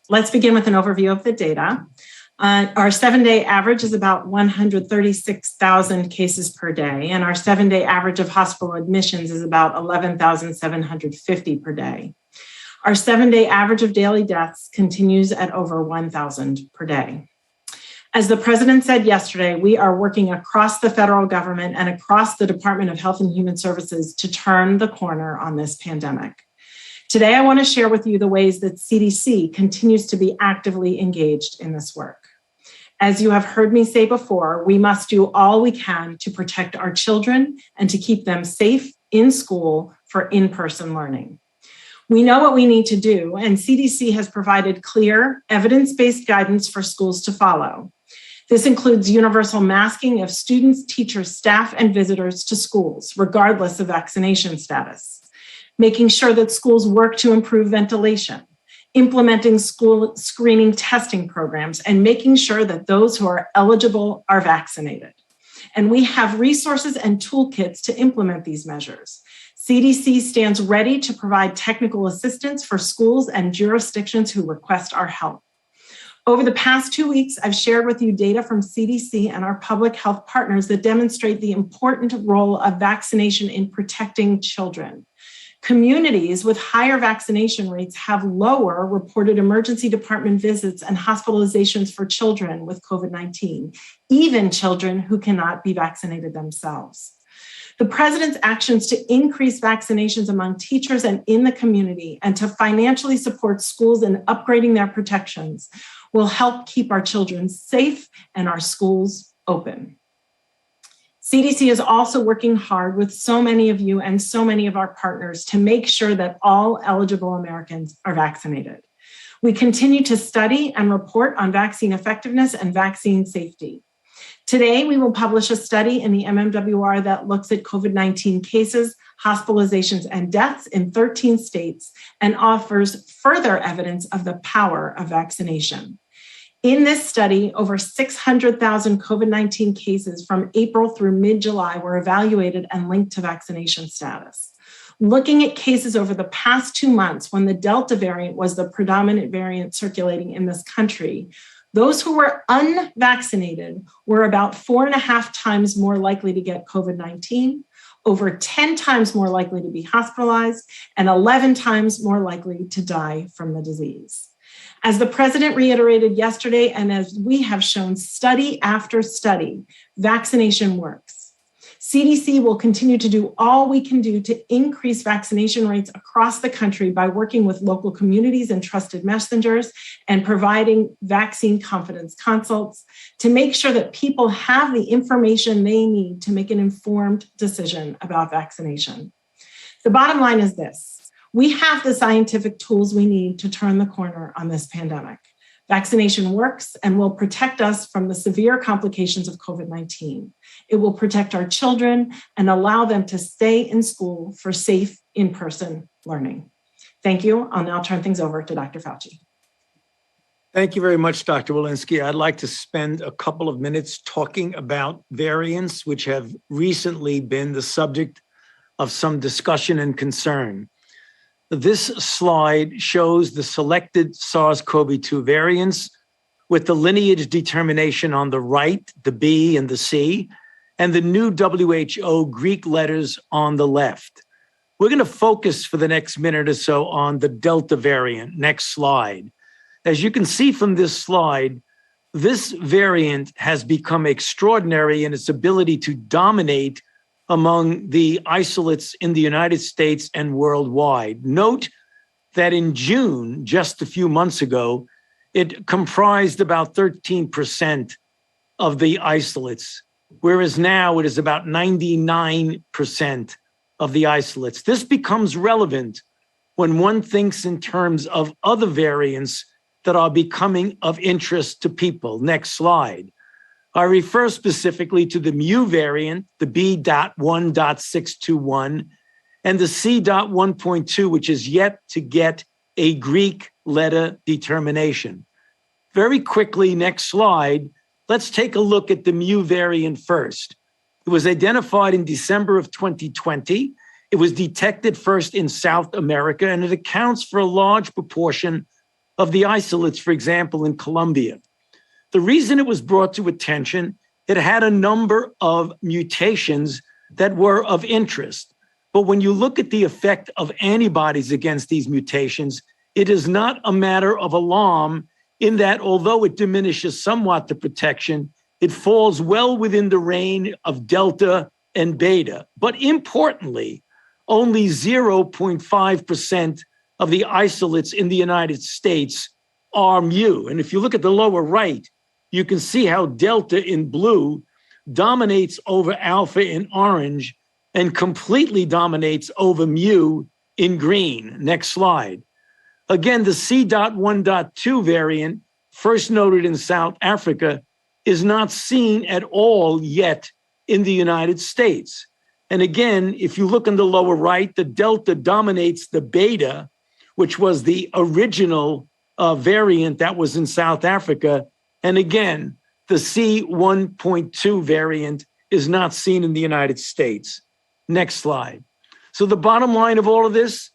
Let's begin with an overview of the data. Our 7-day average is about 136,000 cases per day, and our 7-day average of hospital admissions is about 11,750 per day. Our 7-day average of daily deaths continues at over 1,000 per day. As the president said yesterday, we are working across the federal government and across the Department of Health and Human Services to turn the corner on this pandemic. Today, I want to share with you the ways that CDC continues to be actively engaged in this work. As you have heard me say before, we must do all we can to protect our children and to keep them safe in school for in-person learning. We know what we need to do, and CDC has provided clear, evidence-based guidance for schools to follow. This includes universal masking of students, teachers, staff, and visitors to schools, regardless of vaccination status, making sure that schools work to improve ventilation, implementing school screening testing programs, and making sure that those who are eligible are vaccinated. And we have resources and toolkits to implement these measures. CDC stands ready to provide technical assistance for schools and jurisdictions who request our help. Over the past 2 weeks, I've shared with you data from CDC and our public health partners that demonstrate the important role of vaccination in protecting children. Communities with higher vaccination rates have lower reported emergency department visits and hospitalizations for children with COVID-19, even children who cannot be vaccinated themselves. The president's actions to increase vaccinations among teachers and in the community and to financially support schools in upgrading their protections will help keep our children safe and our schools open. CDC is also working hard with so many of you and so many of our partners to make sure that all eligible Americans are vaccinated. We continue to study and report on vaccine effectiveness and vaccine safety. Today, we will publish a study in the MMWR that looks at COVID-19 cases, hospitalizations, and deaths in 13 states and offers further evidence of the power of vaccination. In this study, over 600,000 COVID-19 cases from April through mid-July were evaluated and linked to vaccination status. Looking at cases over the past 2 months when the Delta variant was the predominant variant circulating in this country, those who were unvaccinated were about 4.5 times more likely to get COVID-19, over 10 times more likely to be hospitalized, and 11 times more likely to die from the disease. As the president reiterated yesterday, and as we have shown study after study, vaccination works. CDC will continue to do all we can do to increase vaccination rates across the country by working with local communities and trusted messengers and providing vaccine confidence consults to make sure that people have the information they need to make an informed decision about vaccination. The bottom line is this: we have the scientific tools we need to turn the corner on this pandemic. Vaccination works and will protect us from the severe complications of COVID-19. It will protect our children and allow them to stay in school for safe in-person learning. Thank you. I'll now turn things over to Dr. Fauci. Thank you very much, Dr. Walensky. I'd like to spend a couple of minutes talking about variants, which have recently been the subject of some discussion and concern. This slide shows the selected SARS-CoV-2 variants with the lineage determination on the right, the B and the C, and the new WHO Greek letters on the left. We're going to focus for the next minute or so on the Delta variant. Next slide. As you can see from this slide, this variant has become extraordinary in its ability to dominate among the isolates in the United States and worldwide. Note that in June, just a few months ago, it comprised about 13% of the isolates, whereas now it is about 99% of the isolates. This becomes relevant when one thinks in terms of other variants that are becoming of interest to people. Next slide. I refer specifically to the Mu variant, the B.1.621, and the C.1.2, which is yet to get a Greek letter determination. Very quickly, next slide, let's take a look at the Mu variant first. It was identified in December of 2020. It was detected first in South America, and it accounts for a large proportion of the isolates, for example, in Colombia. The reason it was brought to attention, it had a number of mutations that were of interest. But when you look at the effect of antibodies against these mutations, it is not a matter of alarm in that although it diminishes somewhat the protection, it falls well within the range of Delta and Beta. But importantly, only 0.5% of the isolates in the United States are mu. And if you look at the lower right, you can see how Delta in blue dominates over Alpha in orange and completely dominates over mu in green. Next slide. Again, the C.1.2 variant, first noted in South Africa, is not seen at all yet in the United States. And again, if you look in the lower right, the Delta dominates the Beta, which was the original variant that was in South Africa. And again, the C.1.2 variant is not seen in the United States. Next slide. So the bottom line of all of this,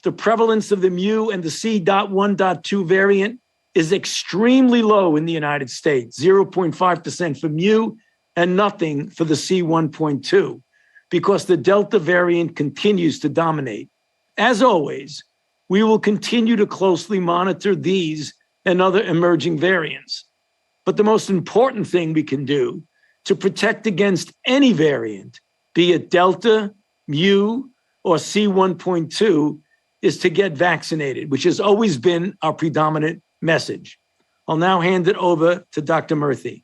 the prevalence of the mu and the C.1.2 variant is extremely low in the United States, 0.5% for mu and nothing for the C.1.2, because the Delta variant continues to dominate. As always, we will continue to closely monitor these and other emerging variants. But the most important thing we can do to protect against any variant, be it Delta, mu, or C.1.2, is to get vaccinated, which has always been our predominant message. I'll now hand it over to Dr. Murthy.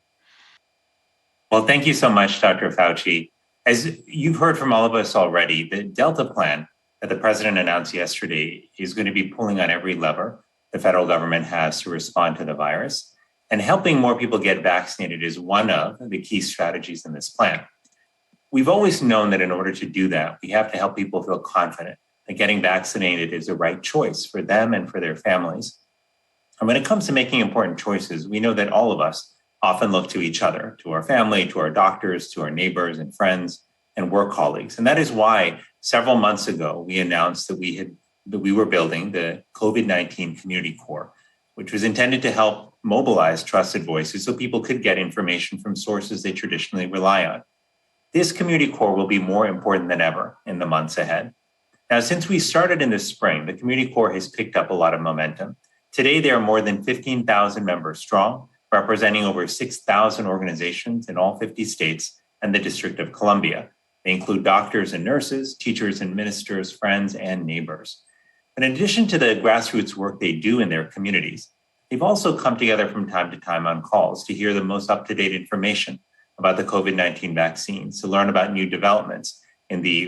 Well, thank you so much, Dr. Fauci. As you've heard from all of us already, the Delta plan that the president announced yesterday is going to be pulling on every lever the federal government has to respond to the virus. And helping more people get vaccinated is one of the key strategies in this plan. We've always known that in order to do that, we have to help people feel confident that getting vaccinated is the right choice for them and for their families. And when it comes to making important choices, we know that all of us often look to each other, to our family, to our doctors, to our neighbors and friends and work colleagues. And that is why several months ago, we announced that we were building the COVID-19 Community Corps, which was intended to help mobilize trusted voices so people could get information from sources they traditionally rely on. This Community Corps will be more important than ever in the months ahead. Now, since we started in the spring, the Community Corps has picked up a lot of momentum. Today, there are more than 15,000 members strong, representing over 6,000 organizations in all 50 states and the District of Columbia. They include doctors and nurses, teachers and ministers, friends, and neighbors. In addition to the grassroots work they do in their communities, they've also come together from time to time on calls to hear the most up-to-date information about the COVID-19 vaccines, to learn about new developments in the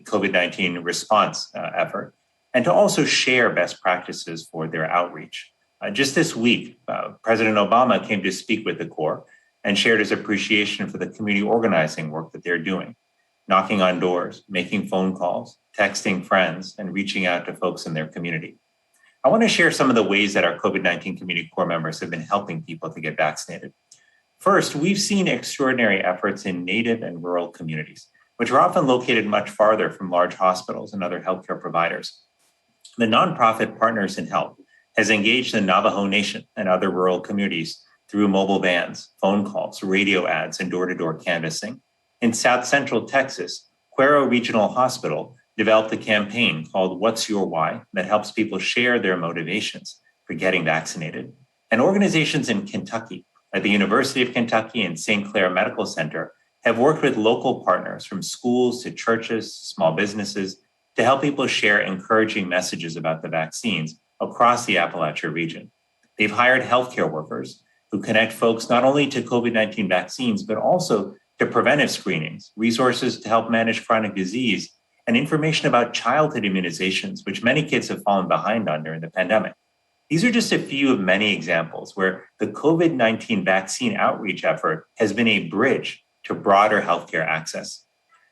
COVID-19 response effort, and to also share best practices for their outreach. Just this week, President Obama came to speak with the Corps and shared his appreciation for the community organizing work that they're doing, knocking on doors, making phone calls, texting friends, and reaching out to folks in their community. I want to share some of the ways that our COVID-19 Community Corps members have been helping people to get vaccinated. First, we've seen extraordinary efforts in Native and rural communities, which are often located much farther from large hospitals and other healthcare providers. The nonprofit Partners in Health has engaged the Navajo Nation and other rural communities through mobile vans, phone calls, radio ads, and door-to-door canvassing. In South Central Texas, Cuero Regional Hospital developed a campaign called What's Your Why that helps people share their motivations for getting vaccinated. And organizations in Kentucky, like the University of Kentucky and St. Clair Medical Center, have worked with local partners from schools to churches, small businesses, to help people share encouraging messages about the vaccines across the Appalachia region. They've hired healthcare workers who connect folks not only to COVID-19 vaccines, but also to preventive screenings, resources to help manage chronic disease, and information about childhood immunizations, which many kids have fallen behind on during the pandemic. These are just a few of many examples where the COVID-19 vaccine outreach effort has been a bridge to broader healthcare access.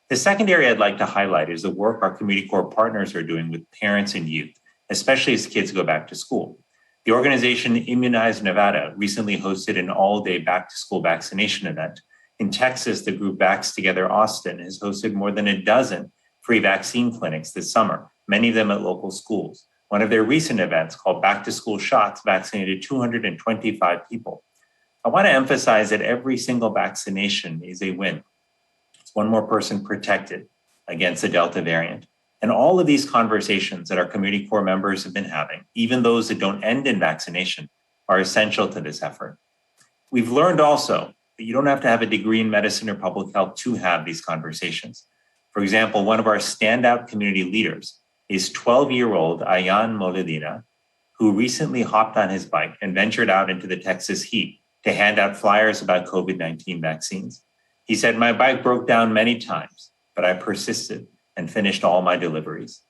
The second area I'd like to highlight is the work our Community Corps partners are doing with parents and youth, especially as kids go back to school. The organization Immunize Nevada recently hosted an all-day back-to-school vaccination event. In Texas, the group Vax Together Austin has hosted more than a dozen free vaccine clinics this summer, many of them at local schools, One of their recent events called Back to School Shots vaccinated 225 people. I want to emphasize that every single vaccination is a win. It's one more person protected against the Delta variant. And all of these conversations that our community core members have been having, even those that don't end in vaccination, are essential to this effort. We've learned also that you don't have to have a degree in medicine or public health to have these conversations. For example, one of our standout community leaders is 12-year-old Ayan Moledina, who recently hopped on his bike and ventured out into the Texas heat to hand out flyers about COVID-19 vaccines. He said, "My bike broke down many times, but I persisted and finished all my deliveries."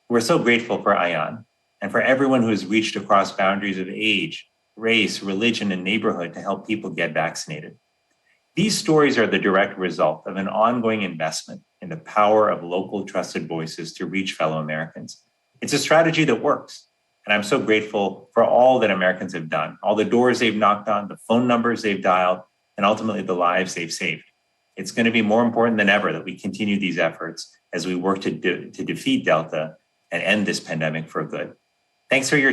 We're so grateful for Ayan and for everyone who has reached across boundaries of age, race, religion, and neighborhood to help people get vaccinated. These stories are the direct result of an ongoing investment in the power of local trusted voices to reach fellow Americans. It's a strategy that works. And I'm so grateful for all that Americans have done, all the doors they've knocked on, the phone numbers they've dialed, and ultimately the lives they've saved. It's going to be more important than ever that we continue these efforts as we work to defeat Delta and end this pandemic for good. Thanks for your